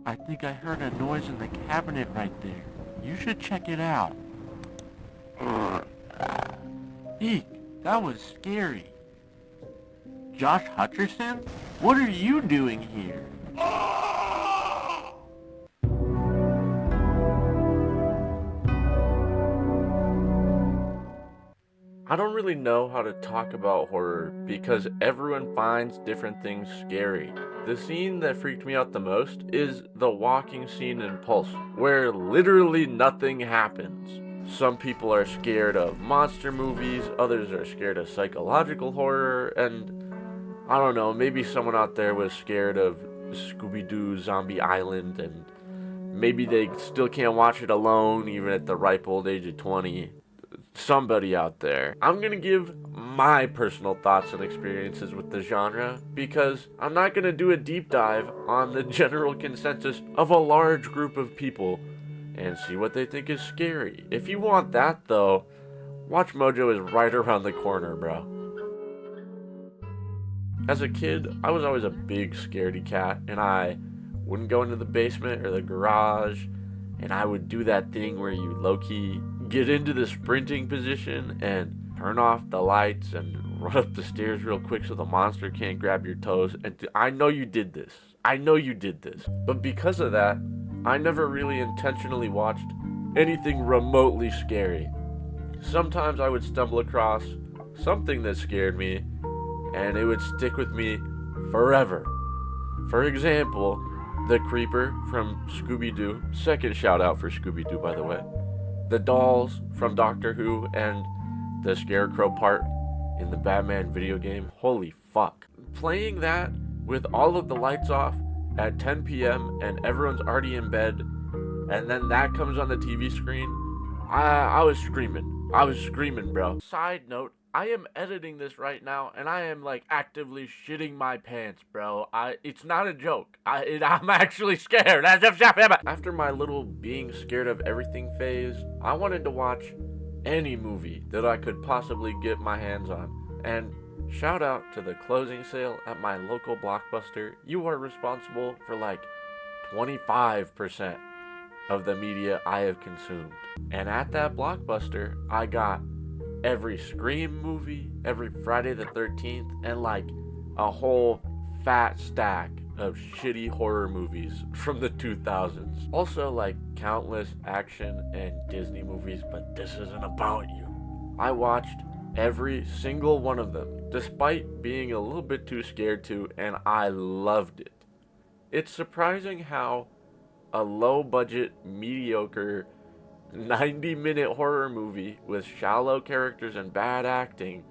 I think I heard a noise in the cabinet right there. You should check it out. Eek, that was scary. Josh Hutcherson? What are you doing here? I don't really know how to talk about horror because everyone finds different things scary. The scene that freaked me out the most is the walking scene in Pulse, where literally nothing happens. Some people are scared of monster movies, others are scared of psychological horror, and I don't know, maybe someone out there was scared of Scooby Doo Zombie Island, and maybe they still can't watch it alone even at the ripe old age of 20. Somebody out there. I'm gonna give my personal thoughts and experiences with the genre because I'm not gonna do a deep dive on the general consensus of a large group of people and see what they think is scary. If you want that though, Watch Mojo is right around the corner, bro. As a kid, I was always a big scaredy cat, and I wouldn't go into the basement or the garage, and I would do that thing where you low key get into the sprinting position and turn off the lights and run up the stairs real quick so the monster can't grab your toes. And I know you did this. I know you did this. But because of that, I never really intentionally watched anything remotely scary. Sometimes I would stumble across something that scared me and it would stick with me forever. For example, the creeper from Scooby Doo, second shout out for Scooby Doo by the way, the dolls from Doctor Who, and the scarecrow part in the Batman video game. Holy fuck. Playing that with all of the lights off at 10 p.m. and everyone's already in bed, and then that comes on the TV screen, I was screaming. I was screaming, bro. Side note, I am editing this right now, and I am like actively shitting my pants, bro. It's not a joke. I'm actually scared. After my little being scared of everything phase, I wanted to watch any movie that I could possibly get my hands on. And shout out to the closing sale at my local Blockbuster. You are responsible for like 25% of the media I have consumed. And at that Blockbuster, I got every Scream movie, every Friday the 13th, and like a whole fat stack of shitty horror movies from the 2000s. Also, like countless action and Disney movies, but this isn't about you. I watched every single one of them, despite being a little bit too scared to, and I loved it. It's surprising how a low budget, mediocre 90-minute horror movie with shallow characters and bad acting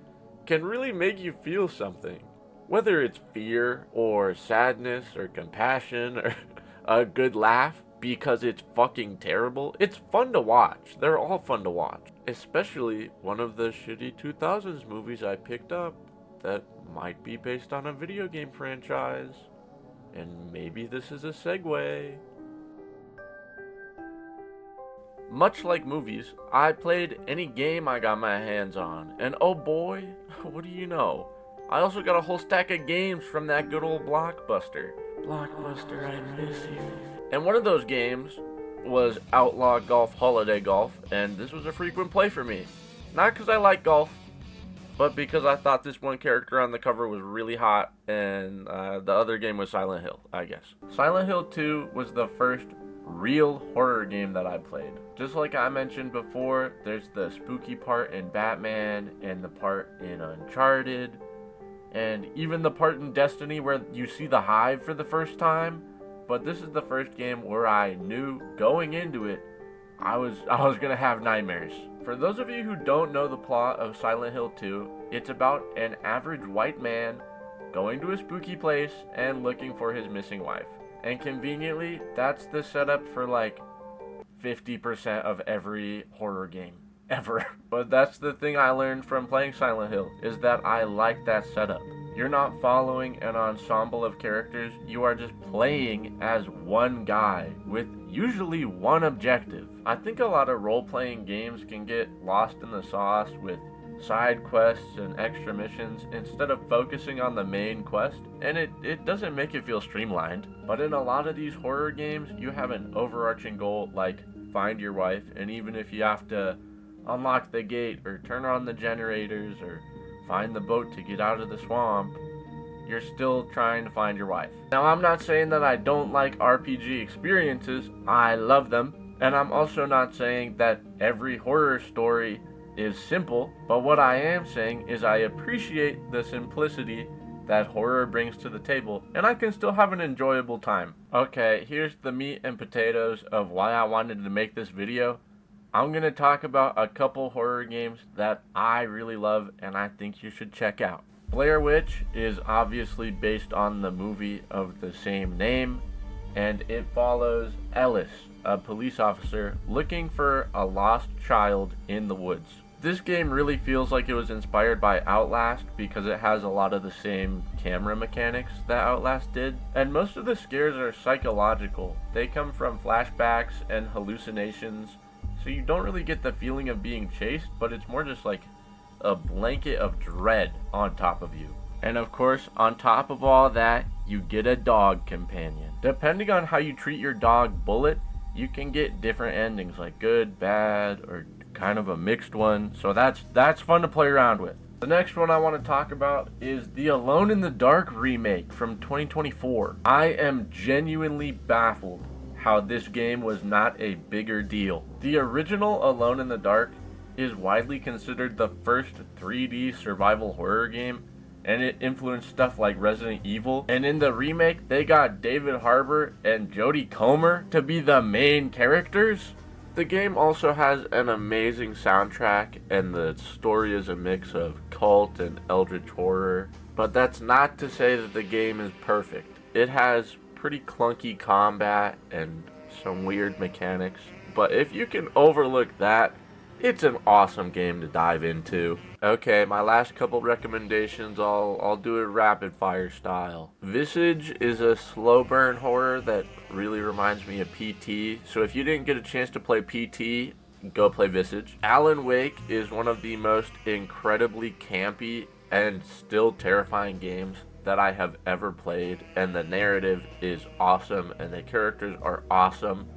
can really make you feel something. Whether it's fear or sadness or compassion or a good laugh because it's fucking terrible, it's fun to watch. They're all fun to watch. Especially one of the shitty 2000s movies I picked up that might be based on a video game franchise. And maybe this is a segue. Much like movies, I played any game I got my hands on, and oh boy, what do you know? I also got a whole stack of games from that good old Blockbuster. Blockbuster, I miss you. And one of those games was Outlaw Golf Holiday Golf, and this was a frequent play for me. Not because I like golf, but because I thought this one character on the cover was really hot, and the other game was Silent Hill, I guess. Silent Hill 2 was the first real horror game that I played. Just like I mentioned before, there's the spooky part in Batman and the part in Uncharted and even the part in Destiny where you see the hive for the first time. But this is the first game where I knew going into it I was gonna have nightmares. For those of you who don't know the plot of Silent Hill 2, it's about an average white man going to a spooky place and looking for his missing wife. And conveniently, that's the setup for like 50% of every horror game ever. But that's the thing I learned from playing Silent Hill, is that I like that setup. You're not following an ensemble of characters, you are just playing as one guy with usually one objective. I think a lot of role-playing games can get lost in the sauce with side quests and extra missions instead of focusing on the main quest, and it doesn't make it feel streamlined. But in a lot of these horror games, you have an overarching goal like find your wife, and even if you have to unlock the gate or turn on the generators or find the boat to get out of the swamp, you're still trying to find your wife. Now, I'm not saying that I don't like RPG experiences. I love them. And I'm also not saying that every horror story is simple, but what I am saying is I appreciate the simplicity that horror brings to the table, and I can still have an enjoyable time. Okay, here's the meat and potatoes of why I wanted to make this video. I'm going to talk about a couple horror games that I really love and I think you should check out. Blair Witch is obviously based on the movie of the same name, and it follows Ellis, a police officer looking for a lost child in the woods. This game really feels like it was inspired by Outlast because it has a lot of the same camera mechanics that Outlast did, and most of the scares are psychological. They come from flashbacks and hallucinations, so you don't really get the feeling of being chased, but it's more just like a blanket of dread on top of you. And of course, on top of all that, you get a dog companion. Depending on how you treat your dog Bullet, you can get different endings, like good, bad, or kind of a mixed one. So that's fun to play around with. The next one I want to talk about is the Alone in the Dark remake from 2024. I am genuinely baffled how this game was not a bigger deal. The original Alone in the Dark is widely considered the first 3D survival horror game, and it influenced stuff like Resident Evil. And in the remake, they got David Harbour and Jodie Comer to be the main characters. The game also has an amazing soundtrack, and the story is a mix of cult and eldritch horror. But that's not to say that the game is perfect. It has pretty clunky combat and some weird mechanics. But if you can overlook that, it's an awesome game to dive into. Okay, my last couple recommendations, I'll do it rapid fire style. Visage is a slow burn horror that really reminds me of PT. So if you didn't get a chance to play PT, go play Visage. Alan Wake is one of the most incredibly campy and still terrifying games that I have ever played. And the narrative is awesome and the characters are awesome.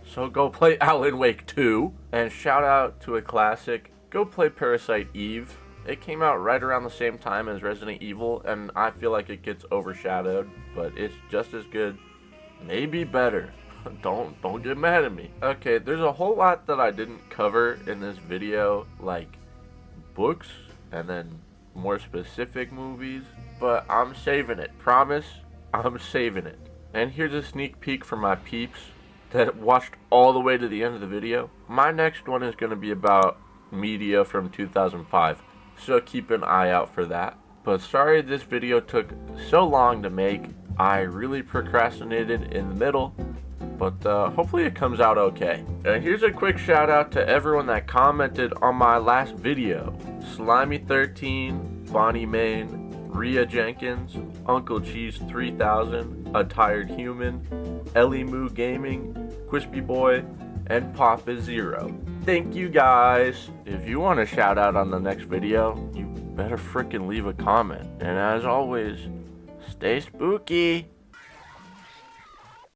So go play Alan Wake 2. And shout out to a classic, go play Parasite Eve. It came out right around the same time as Resident Evil, and I feel like it gets overshadowed, but it's just as good, maybe better. Don't get mad at me. Okay, there's a whole lot that I didn't cover in this video, like books, and then more specific movies, but I'm saving it. Promise, I'm saving it. And here's a sneak peek for my peeps that watched all the way to the end of the video. My next one is going to be about media from 2005, so keep an eye out for that. But sorry this video took so long to make. I really procrastinated in the middle, but hopefully it comes out okay. And here's a quick shout out to everyone that commented on my last video. Slimy13, Bonnie Main, Rhea Jenkins, Uncle Cheese 3000, A Tired Human, Ellie Moo Gaming, Quispy Boy, and Papa Zero. Thank you guys. If you want a shout out on the next video, you better frickin' leave a comment. And as always, stay spooky.